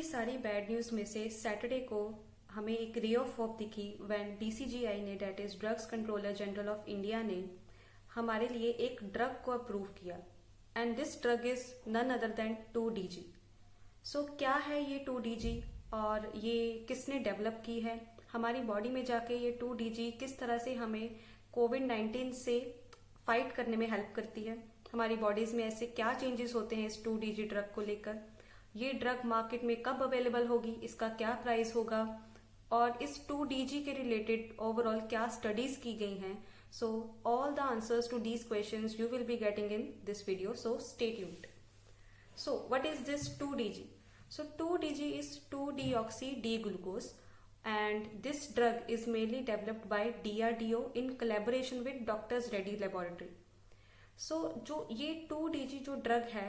सारी bad news में से सैटरडे को हमें एक रे ऑफ होप दिखी व्हेन डीसीजीआई ने, date is drugs controller general of India ने हमारे लिए एक ड्रग को अप्रूव किया and this drug is none other than 2DG। सो क्या है ये 2DG और ये किसने डेवलप की है, हमारी बॉडी में जाके ये 2DG किस तरह से हमें कोविड-19 से फाइट करने में हेल्प करती है, हमारी बॉडीज में ऐसे क्या चेंजेस होते हैं इस 2DG ड्रग को लेकर, ये ड्रग मार्केट में कब अवेलेबल होगी, इसका क्या प्राइस होगा और इस 2DG के रिलेटेड ओवरऑल क्या स्टडीज की गई हैं। So all the answers to these questions you will be getting in this video, so stay tuned. So what is this 2DG? So 2DG is 2-deoxy-D-glucose and this drug is mainly developed by DRDO in collaboration with Doctors Reddy Laboratory. So जो ये 2DG जो drug है,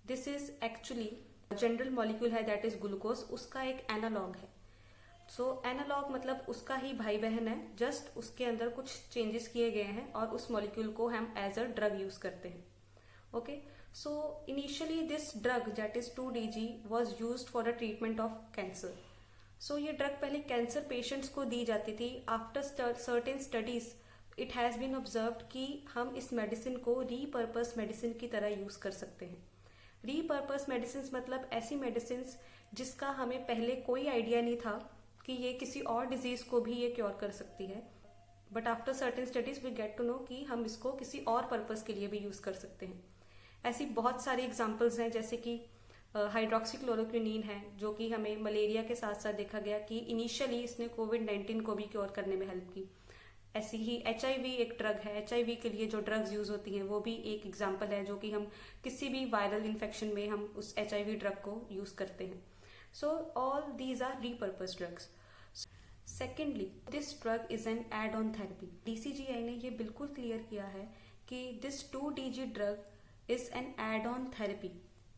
this is actually general molecule है that is glucose, उसका एक analogue है। सो analogue मतलब उसका ही भाई बहन है, जस्ट उसके अंदर कुछ चेंजेस किए गए हैं और उस मॉलिक्यूल को हम एज अ ड्रग यूज करते हैं। Okay, so initially this drug that is 2DG was used for the treatment of cancer. So ये ड्रग पहले कैंसर पेशेंट्स को दी जाती थी। After certain studies it has been observed कि हम इस मेडिसिन को रीपर्पस मेडिसिन की तरह यूज कर सकते हैं। रीपर्पस मेडिसिन मतलब ऐसी मेडिसिन जिसका हमें पहले कोई आइडिया नहीं था कि ये किसी और डिजीज को भी ये क्योर कर सकती है, but after certain studies we get to know कि हम इसको किसी और पर्पस के लिए भी यूज कर सकते हैं। ऐसी बहुत सारी एग्जांपल्स हैं, जैसे कि हाइड्रोक्सीक्लोरोक्विनीन है जो कि हमें मलेरिया के साथ साथ देखा गया कि इनिशियली इसने कोविड-19 को भी क्योर करने में हेल्प की। ऐसी ही HIV एक ड्रग है, HIV के लिए जो ड्रग्स यूज होती हैं वो भी एक एग्जांपल है, जो कि हम किसी भी वायरल इन्फेक्शन में हम उस HIV ड्रग को यूज करते हैं। So all these are repurpose drugs. Secondly this drug is an add on therapy. DCGI ने ये बिल्कुल क्लियर किया है कि this 2DG drug is an add on therapy.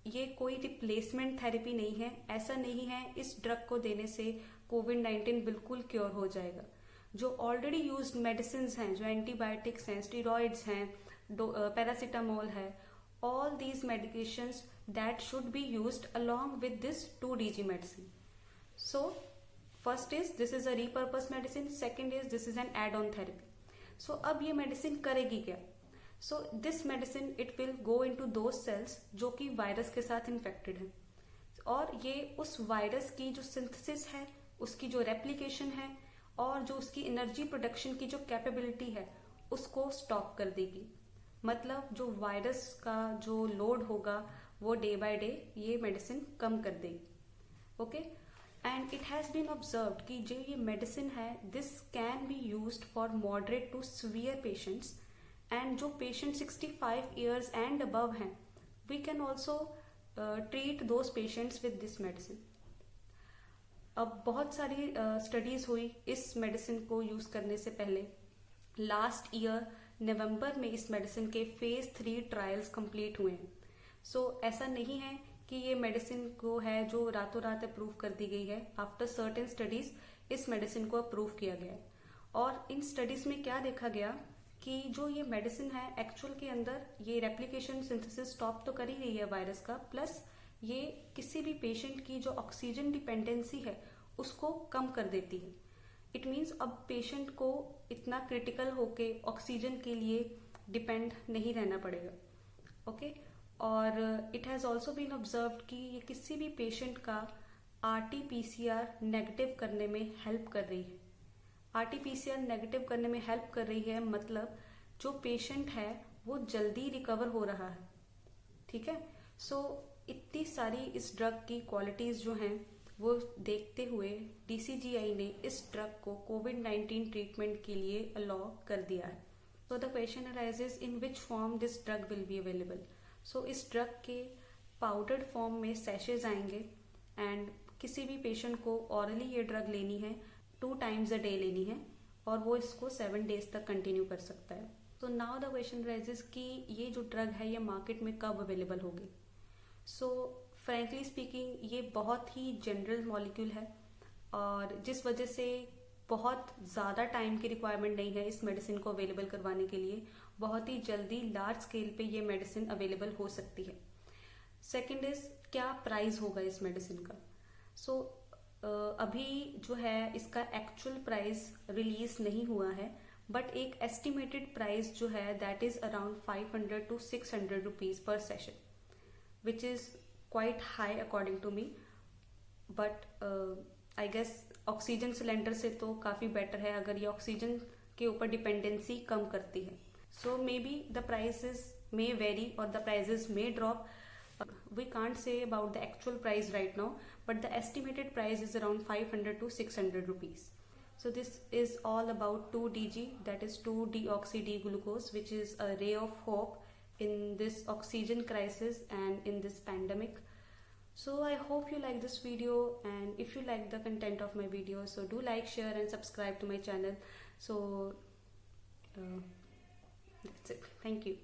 ये कोई रिप्लेसमेंट थेरेपी नहीं है। ऐसा नहीं है इस ड्रग को देने से कोविड-19 बिल्कुल क्योर हो जाएगा। जो ऑलरेडी यूज्ड मेडिसिन हैं, जो एंटीबायोटिक्स हैं, स्टीरॉइड्स हैं, पैरासीटामोल है, all these medications that should be used along with this 2DG medicine. So first is this is a repurpose medicine, second is this is an add on therapy. So अब ये medicine करेगी क्या? So this medicine it will go into those cells जो कि virus के साथ infected है और ये उस वायरस की जो सिंथेसिस है, उसकी जो रेप्लिकेशन है और जो उसकी एनर्जी प्रोडक्शन की जो कैपेबिलिटी है उसको स्टॉप कर देगी। मतलब जो वायरस का जो लोड होगा वो डे बाय डे ये मेडिसिन कम कर देगी। Okay, and it has been observed कि जो ये मेडिसिन है this can be used for moderate to severe patients and जो पेशेंट 65 ईयर्स एंड अबव हैं we can also treat those patients with this medicine. अब बहुत सारी स्टडीज हुई इस मेडिसिन को यूज करने से पहले। लास्ट ईयर नवंबर में इस मेडिसिन के फेज 3 ट्रायल्स कंप्लीट हुए हैं। सो ऐसा नहीं है कि ये मेडिसिन को है जो रातों रात अप्रूव कर दी गई है। आफ्टर सर्टेन स्टडीज इस मेडिसिन को अप्रूव किया गया है और इन स्टडीज में क्या देखा गया कि जो ये मेडिसिन है एक्चुअल के अंदर ये रेप्लिकेशन सिंथेसिस स्टॉप तो कर ही रही है वायरस का, प्लस ये किसी भी पेशेंट की जो ऑक्सीजन डिपेंडेंसी है उसको कम कर देती है। इट मीन्स अब पेशेंट को इतना क्रिटिकल होके ऑक्सीजन के लिए डिपेंड नहीं रहना पड़ेगा। ओके, और it has also been observed कि ये किसी भी पेशेंट का RT-PCR नेगेटिव करने में हेल्प कर रही है। RT-PCR नेगेटिव करने में हेल्प कर रही है मतलब जो पेशेंट है वो जल्दी रिकवर हो रहा है। ठीक है, सो इतनी सारी इस ड्रग की क्वालिटीज जो हैं वो देखते हुए DCGI ने इस ड्रग को कोविड-19 ट्रीटमेंट के लिए अलाउ कर दिया है। So the question arises in which form this drug will be available. So इस ड्रग के पाउडर्ड फॉर्म में सैशेज आएंगे एंड किसी भी पेशेंट को ऑरली ये ड्रग लेनी है, 2 times a day लेनी है और वो इसको 7 days तक कंटिन्यू कर सकता है। तो नाउ द क्वेश्चन राइजेस कि ये जो ड्रग है ये मार्केट में कब अवेलेबल होगी। सो फ्रेंकली स्पीकिंग ये बहुत ही जनरल मॉलिक्यूल है और जिस वजह से बहुत ज़्यादा टाइम की रिक्वायरमेंट नहीं है इस मेडिसिन को अवेलेबल करवाने के लिए। बहुत ही जल्दी लार्ज स्केल पे ये मेडिसिन अवेलेबल हो सकती है। सेकेंड इज क्या प्राइस होगा इस मेडिसिन का। सो अभी जो है इसका एक्चुअल प्राइस रिलीज नहीं हुआ है, बट एक एस्टिमेटेड प्राइस जो है that is around 500 to 600 rupees per session, which is quite high according to me. But I guess oxygen cylinder से तो काफी बेटर है अगर ये ऑक्सीजन के ऊपर डिपेंडेंसी कम करती है। So maybe the prices may vary or the prices may drop. We can't say about the actual price right now, but the estimated price is around 500 to 600 rupees. So this is all about 2DG, that is 2-deoxy D-glucose, which is a ray of hope in this oxygen crisis and in this pandemic. So I hope you like this video, and if you like the content of my video, so do like, share and subscribe to my channel. So that's it. Thank you.